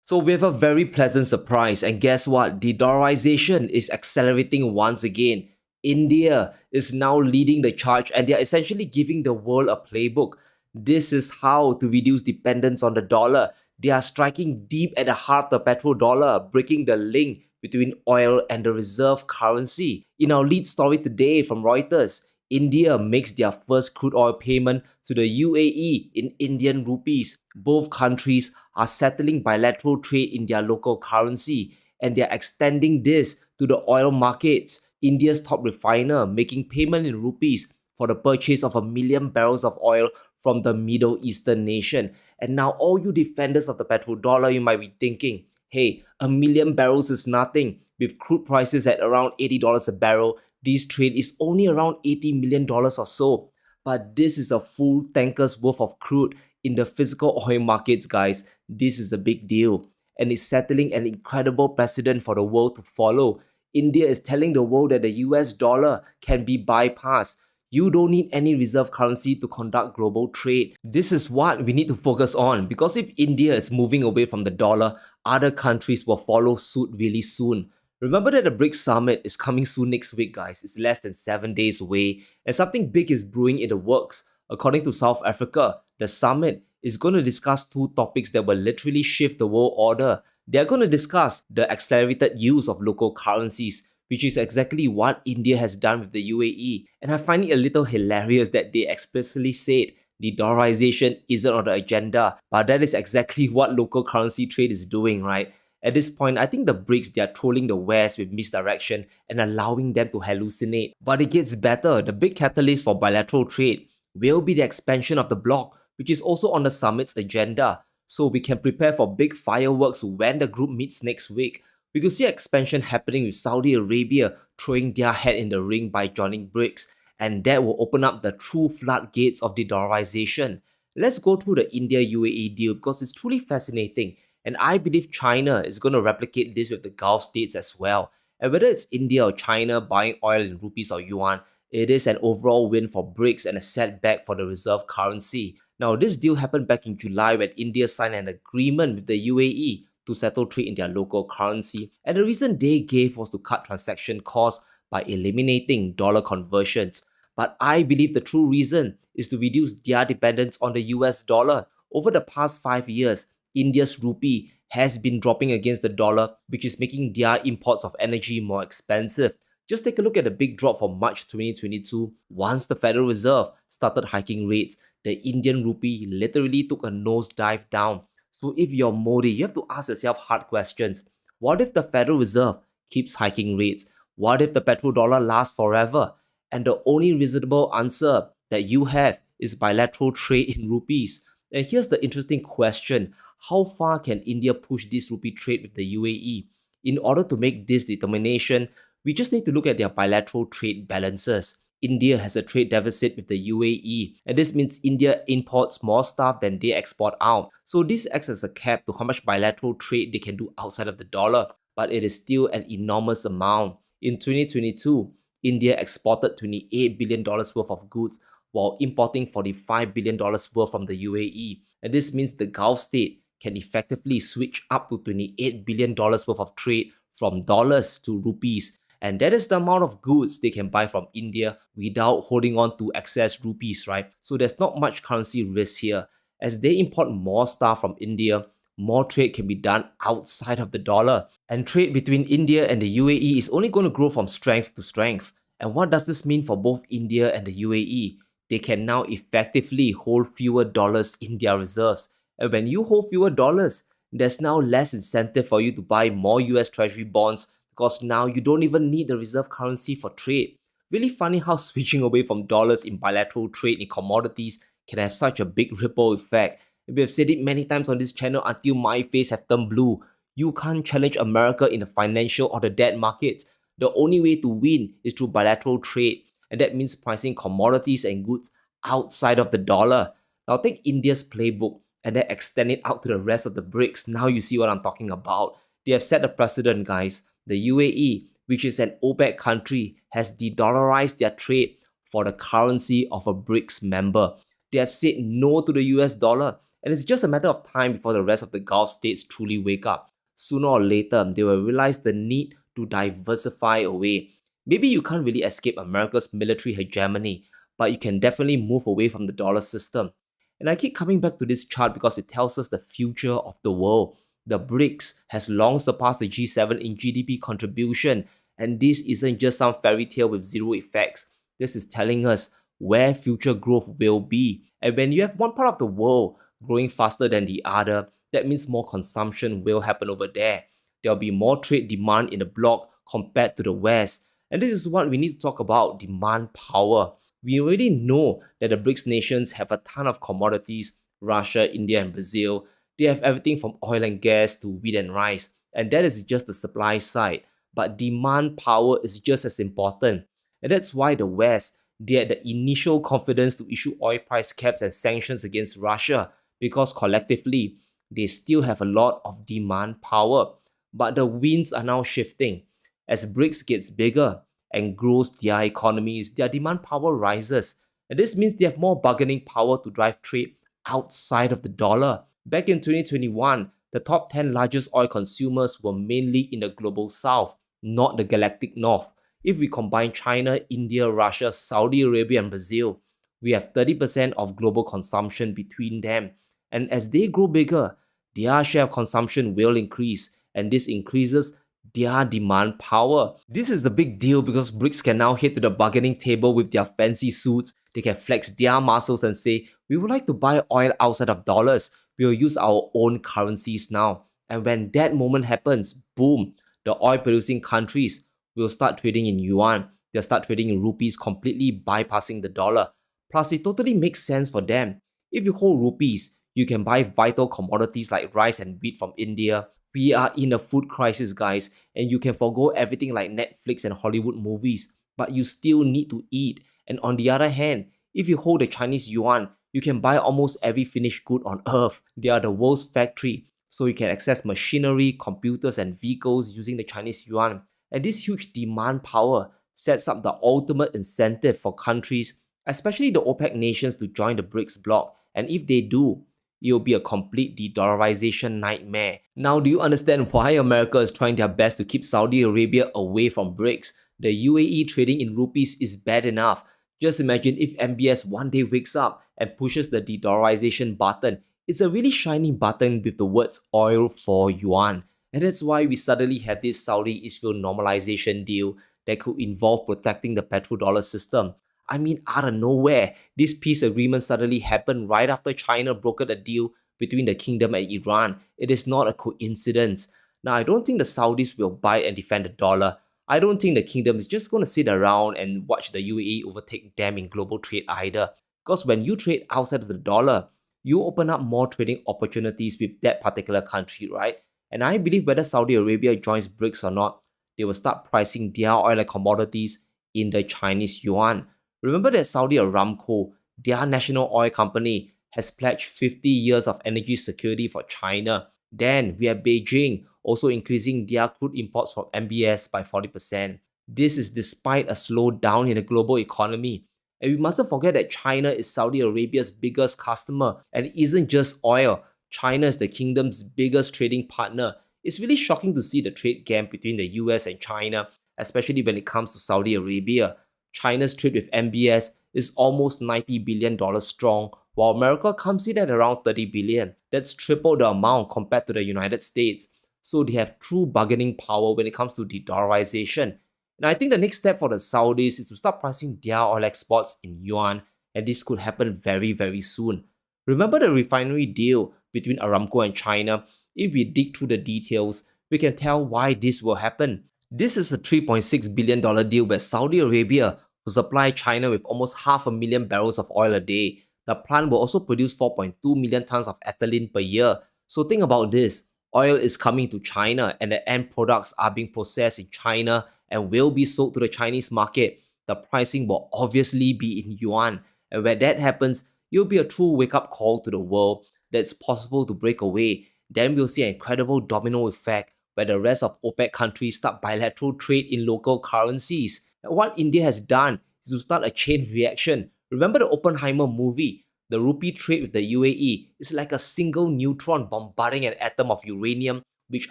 So we have a very pleasant surprise, and guess what? De-dollarization is accelerating once again. India is now leading the charge, and they are essentially giving the world a playbook. This is how to reduce dependence on the dollar. They are striking deep at the heart of the petrodollar, breaking the link between oil and the reserve currency. In our lead story today from Reuters, India makes their first crude oil payment to the UAE in Indian rupees. Both countries are settling bilateral trade in their local currency, and they are extending this to the oil markets. India's top refiner making payment in rupees for the purchase of 1 million barrels of oil from the Middle Eastern nation. And now all you defenders of the petrodollar, you might be thinking, hey, 1 million barrels is nothing. With crude prices at around $80 a barrel, this trade is only around $80 million or so. But this is a full tanker's worth of crude in the physical oil markets, guys. This is a big deal, and it's settling an incredible precedent for the world to follow. India is telling the world that the US dollar can be bypassed. You don't need any reserve currency to conduct global trade. This is what we need to focus on, because if India is moving away from the dollar, other countries will follow suit really soon. Remember that the BRICS summit is coming soon next week, guys. It's less than 7 days away, and something big is brewing in the works. According to South Africa, the summit is going to discuss two topics that will literally shift the world order. They are going to discuss the accelerated use of local currencies, which is exactly what India has done with the UAE. And I find it a little hilarious that they explicitly said de-dollarization isn't on the agenda, but that is exactly what local currency trade is doing, right? At this point, I think the BRICS, they are trolling the West with misdirection and allowing them to hallucinate. But it gets better. The big catalyst for bilateral trade will be the expansion of the bloc, which is also on the summit's agenda. So we can prepare for big fireworks when the group meets next week. We could see expansion happening with Saudi Arabia throwing their hat in the ring by joining BRICS, and that will open up the true floodgates of de-dollarization. Let's go through the India UAE deal because it's truly fascinating, and I believe China is going to replicate this with the Gulf states as well. And whether it's India or China buying oil in rupees or yuan, it is an overall win for BRICS and a setback for the reserve currency. Now, this deal happened back in July when India signed an agreement with the UAE to settle trade in their local currency, and the reason they gave was to cut transaction costs by eliminating dollar conversions. But I believe the true reason is to reduce their dependence on the US dollar. Over the past 5 years, India's rupee has been dropping against the dollar, which is making their imports of energy more expensive. Just take a look at the big drop from March 2022. Once the Federal Reserve started hiking rates, the Indian rupee literally took a nosedive down. So if you're Modi, you have to ask yourself hard questions. What if the Federal Reserve keeps hiking rates? What if the petrodollar lasts forever? And the only reasonable answer that you have is bilateral trade in rupees. And here's the interesting question. How far can India push this rupee trade with the UAE? In order to make this determination, we just need to look at their bilateral trade balances. India has a trade deficit with the UAE, and this means India imports more stuff than they export out. So this acts as a cap to how much bilateral trade they can do outside of the dollar, but it is still an enormous amount. In 2022, India exported $28 billion worth of goods while importing $45 billion worth from the UAE, and this means the Gulf state can effectively switch up to $28 billion worth of trade from dollars to rupees. And that is the amount of goods they can buy from India without holding on to excess rupees, right? So there's not much currency risk here. As they import more stuff from India, more trade can be done outside of the dollar. And trade between India and the UAE is only going to grow from strength to strength. And what does this mean for both India and the UAE? They can now effectively hold fewer dollars in their reserves. And when you hold fewer dollars, there's now less incentive for you to buy more US Treasury bonds, because now you don't even need the reserve currency for trade. Really funny how switching away from dollars in bilateral trade in commodities can have such a big ripple effect. We have said it many times on this channel until my face have turned blue. You can't challenge America in the financial or the debt markets. The only way to win is through bilateral trade, and that means pricing commodities and goods outside of the dollar. Now take India's playbook and then extend it out to the rest of the BRICS. Now you see what I'm talking about. They have set a precedent, guys. The UAE, which is an OPEC country, has de-dollarized their trade for the currency of a BRICS member. They have said no to the US dollar, And it's just a matter of time before the rest of the Gulf states truly wake up. Sooner or later, they will realize the need to diversify away. Maybe you can't really escape America's military hegemony, but you can definitely move away from the dollar system. And I keep coming back to this chart because it tells us the future of the world. The BRICS has long surpassed the G7 in GDP contribution, and this isn't just some fairy tale with zero effects. This is telling us where future growth will be. And when you have one part of the world growing faster than the other, that means more consumption will happen over there. There'll be more trade demand in the bloc compared to the West. And this is what we need to talk about: demand power. We already know that the BRICS nations have a ton of commodities: Russia, India, and Brazil. They have everything from oil and gas to wheat and rice. And that is just the supply side. But demand power is just as important. And that's why the West, they had the initial confidence to issue oil price caps and sanctions against Russia, because collectively, they still have a lot of demand power. But the winds are now shifting. As BRICS gets bigger and grows their economies, their demand power rises. And this means they have more bargaining power to drive trade outside of the dollar. Back in 2021, the top 10 largest oil consumers were mainly in the global south, not the galactic north. If we combine China, India, Russia, Saudi Arabia, and Brazil, we have 30% of global consumption between them. And as they grow bigger, their share of consumption will increase, and this increases their demand power. This is the big deal because BRICS can now head to the bargaining table with their fancy suits. They can flex their muscles and say, we would like to buy oil outside of dollars. We will use our own currencies now. And when that moment happens, boom, the oil producing countries will start trading in yuan. They'll start trading in rupees, completely bypassing the dollar. Plus, it totally makes sense for them. If you hold rupees, you can buy vital commodities like rice and wheat from India. We are in a food crisis, guys, and you can forgo everything like Netflix and Hollywood movies, but you still need to eat. And on the other hand, if you hold the Chinese yuan, you can buy almost every finished good on earth. They are the world's factory, so you can access machinery, computers, and vehicles using the Chinese yuan. And this huge demand power sets up the ultimate incentive for countries, especially the OPEC nations, to join the BRICS bloc. And if they do, it will be a complete de-dollarization nightmare. Now, do you understand why America is trying their best to keep Saudi Arabia away from BRICS? The UAE trading in rupees is bad enough. Just imagine if MBS one day wakes up and pushes the de-dollarization button. It's a really shiny button with the words oil for yuan. And that's why we suddenly have this Saudi-Israel normalization deal that could involve protecting the petrodollar system. I mean, out of nowhere, this peace agreement suddenly happened right after China brokered a deal between the kingdom and Iran. It is not a coincidence. Now, I don't think the Saudis will bite and defend the dollar. I don't think the kingdom is just going to sit around and watch the UAE overtake them in global trade either. Because when you trade outside of the dollar, you open up more trading opportunities with that particular country, right? And I believe whether Saudi Arabia joins BRICS or not, they will start pricing their oil and commodities in the Chinese yuan. Remember that Saudi Aramco, their national oil company, has pledged 50 years of energy security for China. Then we have Beijing also increasing their crude imports from MBS by 40%. This is despite a slowdown in the global economy. And we mustn't forget that China is Saudi Arabia's biggest customer, and it isn't just oil. China is the kingdom's biggest trading partner. It's really shocking to see the trade gap between the US and China, especially when it comes to Saudi Arabia. China's trade with MBS is almost $90 billion strong, while America comes in at around $30 billion. That's triple the amount compared to the United States. So they have true bargaining power when it comes to de-dollarization. And I think the next step for the Saudis is to start pricing their oil exports in yuan, and this could happen very, very soon. Remember the refinery deal between Aramco and China? If we dig through the details, we can tell why this will happen. This is a $3.6 billion deal where Saudi Arabia will supply China with almost 500,000 barrels of oil a day. The plant will also produce 4.2 million tons of ethylene per year. So think about this. Oil is coming to China and the end products are being processed in China and will be sold to the Chinese market. The pricing will obviously be in yuan. And when that happens, it will be a true wake-up call to the world that it's possible to break away. Then we'll see an incredible domino effect where the rest of OPEC countries start bilateral trade in local currencies. And what India has done is to start a chain reaction. Remember the Oppenheimer movie? The rupee trade with the UAE is like a single neutron bombarding an atom of uranium, which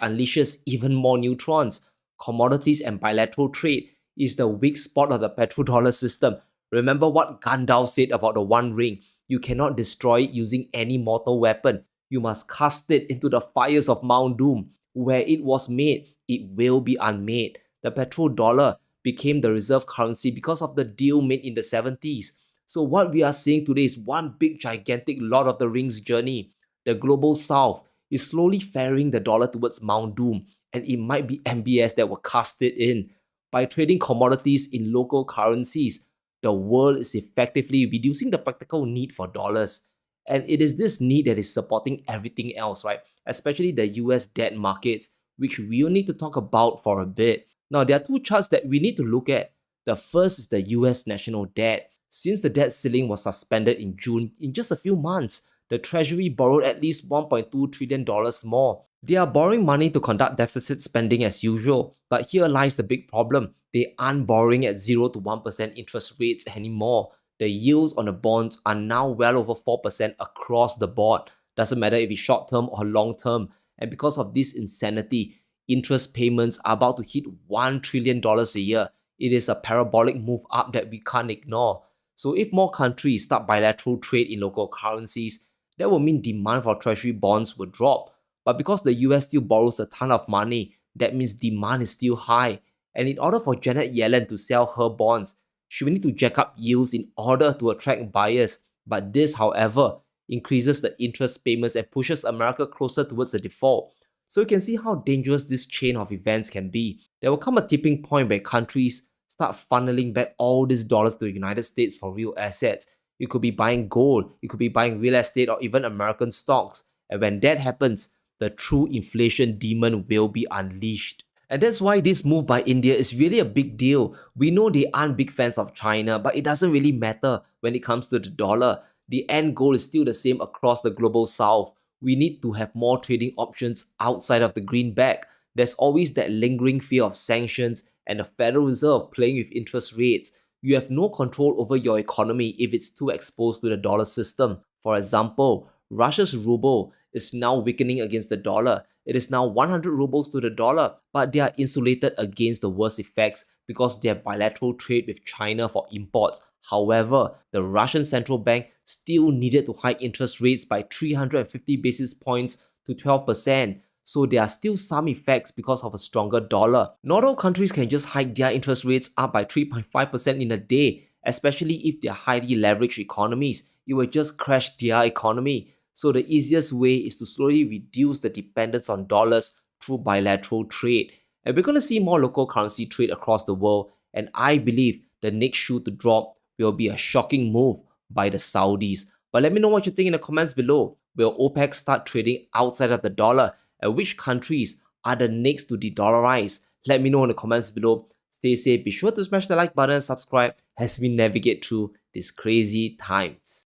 unleashes even more neutrons. Commodities and bilateral trade is the weak spot of the petrodollar system. Remember what Gandalf said about the One Ring: you cannot destroy it using any mortal weapon. You must cast it into the fires of Mount Doom. Where it was made, it will be unmade. The petrodollar became the reserve currency because of the deal made in the 70s. So what we are seeing today is one big gigantic Lord of the Rings journey. The global south is slowly ferrying the dollar towards Mount Doom, and it might be MBS that will cast it in. By trading commodities in local currencies, the world is effectively reducing the practical need for dollars. And it is this need that is supporting everything else, right? Especially the US debt markets, which we'll need to talk about for a bit. Now, there are two charts that we need to look at. The first is the US national debt. Since the debt ceiling was suspended in June, in just a few months, the Treasury borrowed at least $1.2 trillion more. They are borrowing money to conduct deficit spending as usual, but here lies the big problem. They aren't borrowing at 0 to 1% interest rates anymore. The yields on the bonds are now well over 4% across the board. Doesn't matter if it's short term or long term. And because of this insanity, interest payments are about to hit $1 trillion a year. It is a parabolic move up that we can't ignore. So if more countries start bilateral trade in local currencies, that will mean demand for treasury bonds will drop. But because the US still borrows a ton of money, that means demand is still high. And in order for Janet Yellen to sell her bonds, she will need to jack up yields in order to attract buyers. But this, however, increases the interest payments and pushes America closer towards a default. So you can see how dangerous this chain of events can be. There will come a tipping point where countries start funneling back all these dollars to the United States for real assets. You could be buying gold, you could be buying real estate or even American stocks. And when that happens, the true inflation demon will be unleashed. And that's why this move by India is really a big deal. We know they aren't big fans of China, but it doesn't really matter when it comes to the dollar. The end goal is still the same across the global south. We need to have more trading options outside of the greenback. There's always that lingering fear of sanctions and the Federal Reserve playing with interest rates. You have no control over your economy if it's too exposed to the dollar system. For example, Russia's ruble is now weakening against the dollar. It is now 100 rubles to the dollar, but they are insulated against the worst effects because they have bilateral trade with China for imports. However, the Russian central bank still needed to hike interest rates by 350 basis points to 12%. So there are still some effects because of a stronger dollar. Not all countries can just hike their interest rates up by 3.5% in a day, especially if they are highly leveraged economies. It will just crash their economy. So the easiest way is to slowly reduce the dependence on dollars through bilateral trade. And we're going to see more local currency trade across the world. And I believe the next shoe to drop will be a shocking move by the Saudis. But let me know what you think in the comments below. Will OPEC start trading outside of the dollar? And which countries are the next to de-dollarize? Let me know in the comments below. Stay safe. Be sure to smash the like button and subscribe as we navigate through these crazy times.